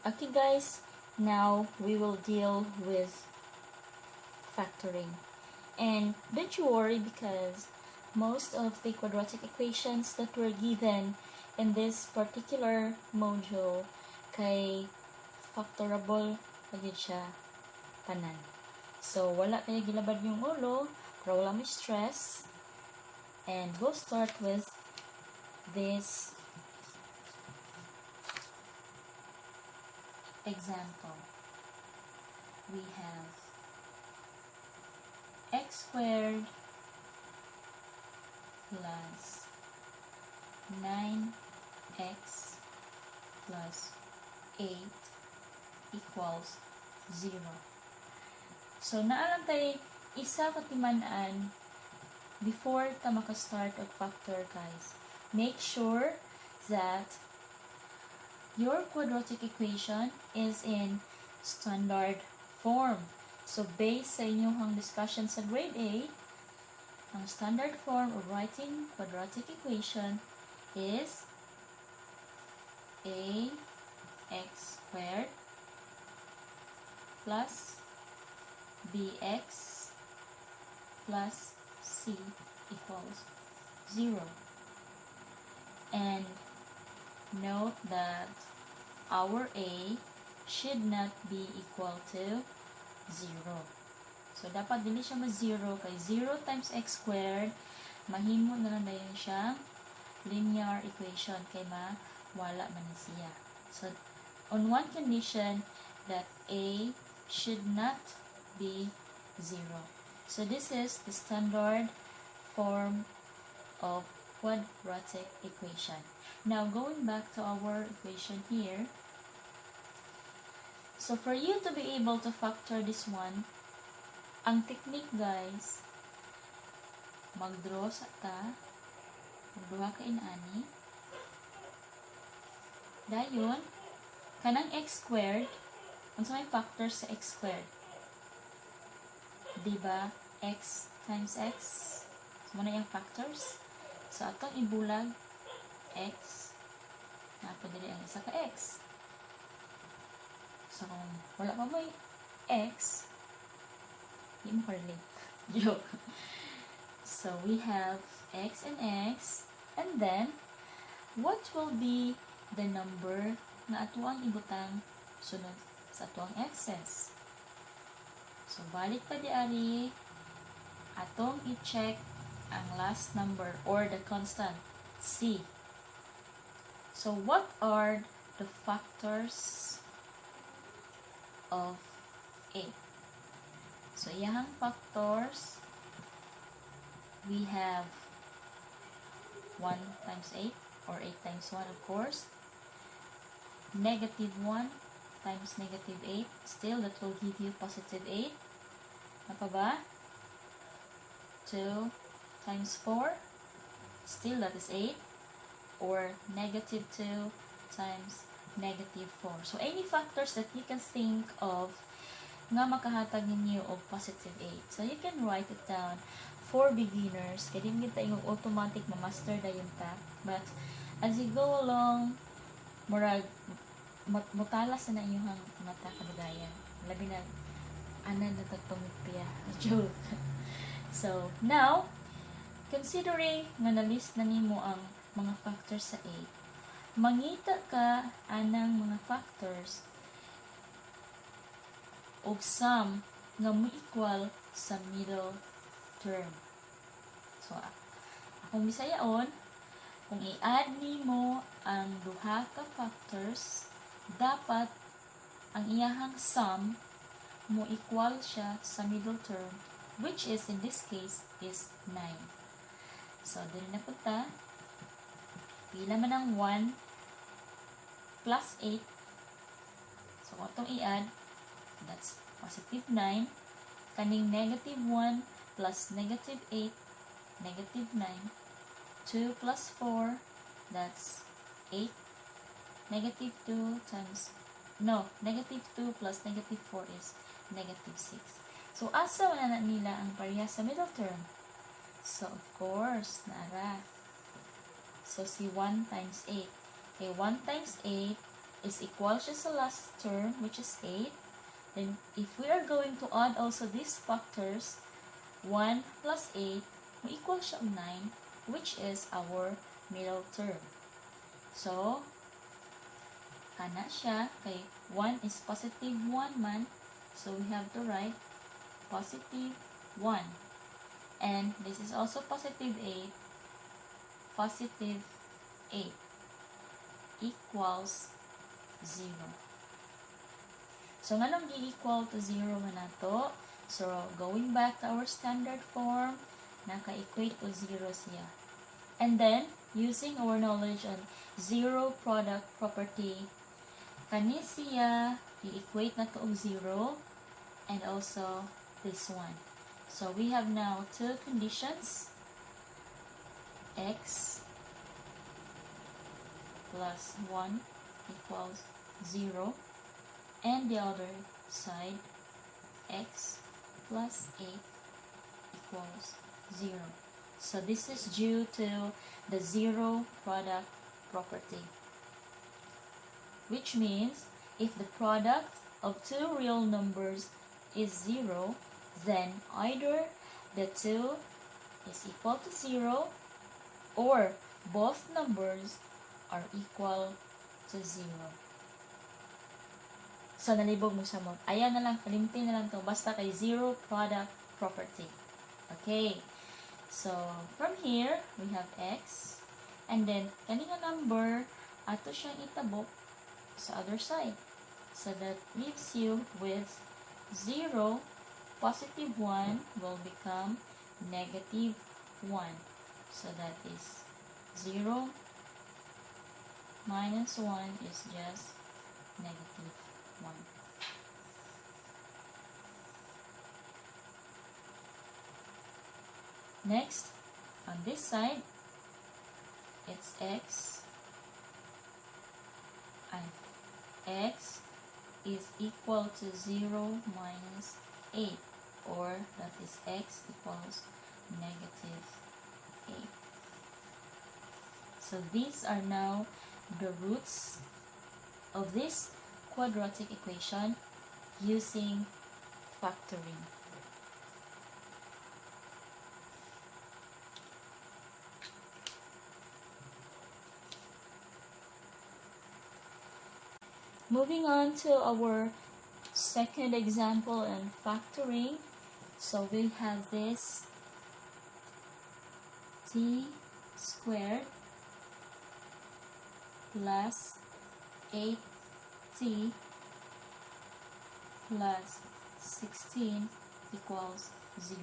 Okay guys, now we will deal with factoring. And don't you worry, because most of the quadratic equations that were given in this particular module kay factorable pagid siya tanan. So wala kayo gilabad yung ulo, pero wala may stress. And we'll start with this example. We have x squared plus 9x plus 8 equals 0. So, naalang tayo isa katimanaan before ta maka-start of factor, guys. Make sure that your quadratic equation is in standard form. So, based sa inyong discussion sa grade A, ang standard form of writing quadratic equation is ax squared plus bx plus c equals 0. And note that our a should not be equal to 0. So, dapat dili siya ma-0 kay 0 times x squared, mahimo na lang dayon siyang linear equation kay wala man siya. So, on one condition that a should not be 0. So, this is the standard form of quadratic equation. Now, going back to our equation here. So, for you to be able to factor this one, ang technique, guys, mag-draw sa magduha ka inani. Dayon, kanang x squared, ang sa may factors sa x squared. Diba? X times x. So, muna yung factors. So, atong ibulag, x. Napadali ang isa ka x. So, kung wala pa mo yung x, hindi mo correlate. Joke. So, we have x and x. And then, what will be the number na atuang ibutang sunod sa atuang x's? So, balik pa diari, atong i-check ang last number or the constant, c. So, what are the factors of a? So, iyang factors, we have 1 times 8, or 8 times 1, of course. Negative 1 times negative 8, still that will give you positive 8. Ano pa ba? 2 times 4, still that is 8. Or negative 2 times negative 4. So, any factors that you can think of nga makahatag ninyo og positive 8. So, you can write it down for beginners. Kaya din kita yung automatic ma-master na yung ta. But, as you go along, murag, mutalas na inyong mata kabagayan. Labi na, anan na tagpamipya. Joke. So, now, considering nga na-list na nimo ang mga factors sa A, mangita ka anang mga factors og sum nga mo equal sa middle term. So, akong bisayaon, kung i-add nimo ang duha ka factors, dapat ang iyahang sum mo equal siya sa middle term, which is, in this case, is 9. So, dili na punta. Pila man ang 1 plus 8. So, kung itong i-add, that's positive 9. Kaning negative 1 plus negative 8, negative 9. 2 plus 4, that's 8. Negative 2 times, no, negative 2 plus negative 4 is negative 6. So, asa wala na nila ang pareha sa middle term? So, of course, nara. So, si 1 times 8. Okay, 1 times 8, is equal siya sa last term, which is 8. Then, if we are going to add also these factors, 1 plus 8, may equal siya 9, which is our middle term. So, kana siya, kay 1 is positive 1 man, so we have to write positive 1. And this is also positive 8, positive 8 equals 0. So, nganong gi-equal to 0 man nato? So, going back to our standard form, naka-equate to 0 siya. And then, using our knowledge on zero product property, kani siya i-equate na to og 0, and also this one. So, we have now two conditions. X plus 1 equals 0, and the other side, x plus 8 equals 0. So this is due to the zero product property, which means if the product of two real numbers is 0, then either the two is equal to 0 or both numbers are equal to 0. So, nalibog mo siya mo. Ayan na lang, kalimtin na lang to. Basta kay zero product property. Okay. So, from here, we have x. And then, kanina number, ato siyang itabok sa other side. So, that leaves you with 0, positive 1 will become negative 1. So, that is 0 minus 1 is just negative 1. Next, on this side, it's x, and x is equal to 0 minus 8, or that is x equals negative 8. So these are now the roots of this quadratic equation using factoring. Moving on to our second example in factoring. So we have this t squared plus 8t plus 16 equals 0.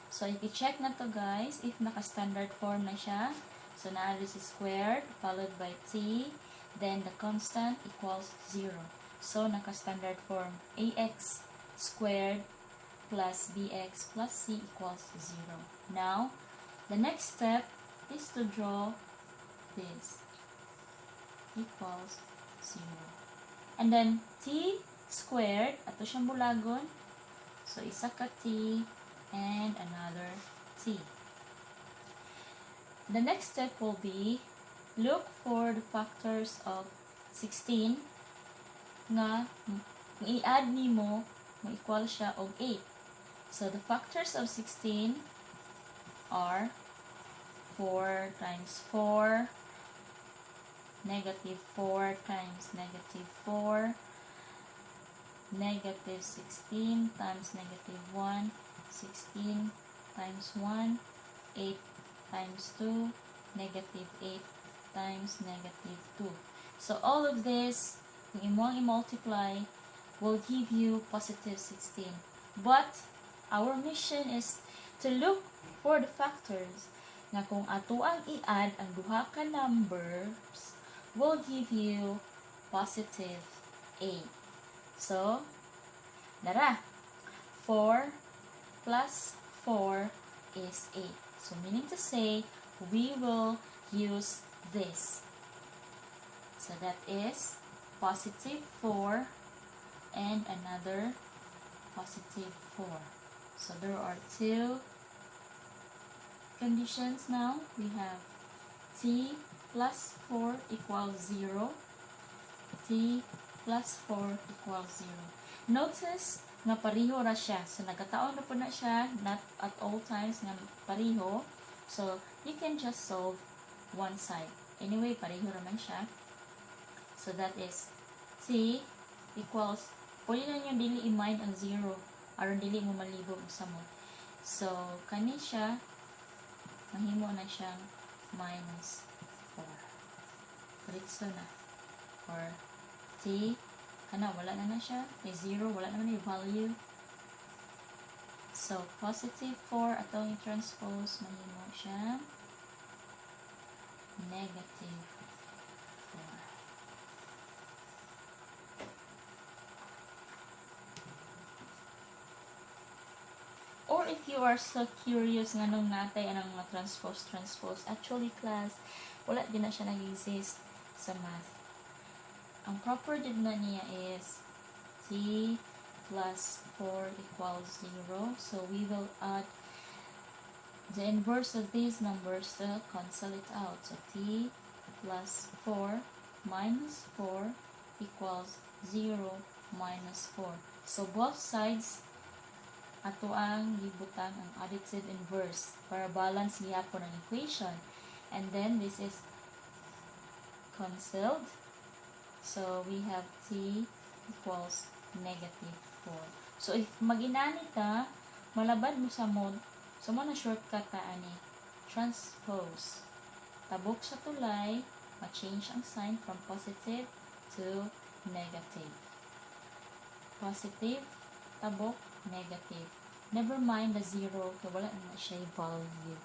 So, if i-check na to guys, if naka-standard form na siya, so na this is squared followed by t, then the constant equals 0. So, naka-standard form, ax squared plus bx plus c equals 0. Now, the next step is to draw this equals 0. And then, t squared, ato siyang bulagon. So, isa ka t and another t. The next step will be, look for the factors of 16 nga, kung i-add nimo, mo-equal siya og 8. So, the factors of 16 are 4 times 4, negative 4 times negative 4, negative 16 times negative 1, 16 times 1, 8 times 2, negative 8 times negative 2. So, all of this, kung imong i-multiply, will give you positive 16. But, our mission is to look for the factors na kung ato ang i-add ang duha ka numbers, will give you positive 8. So, dara, 4 plus 4 is 8. So, meaning to say, we will use this. So, that is positive 4 and another positive 4. So, there are two conditions now. We have t plus 4 equals 0, t plus 4 equals 0. Notice nga pariho ra siya. So, nagkataon na po na siya, not at all times nga pariho. So, you can just solve one side. Anyway, pariho naman siya. So, that is t equals, pwede na nyo dili i-mind ang 0 aron dili mo malibog sa mo. So, kani siya, mahimo na siyang minus 4. Diretso na. Or t, wala na siya. May 0, wala naman yung value. So, positive 4 atong i-transpose, mahimo siya negative 4. Or if you are so curious nga nung natay anong mga transpose, actually class, wala din na siya nag-exist sa math. Ang proper din na niya is t plus 4 equals 0. So, we will add the inverse of these numbers to cancel it out. So, t plus 4 minus 4 equals 0 minus 4. So, both sides ato ang gibutan ang additive inverse para balance gihapon ang equation. And then, this is cancelled. So, we have t equals negative 4. So, if maginani ta, malabad mo sa mod, so mo na shortcut ta ani, transpose. Tabok sa tulay, ma-change ang sign from positive to negative. Positive, tabok, negative. Never mind the 0, kaya wala na siya value.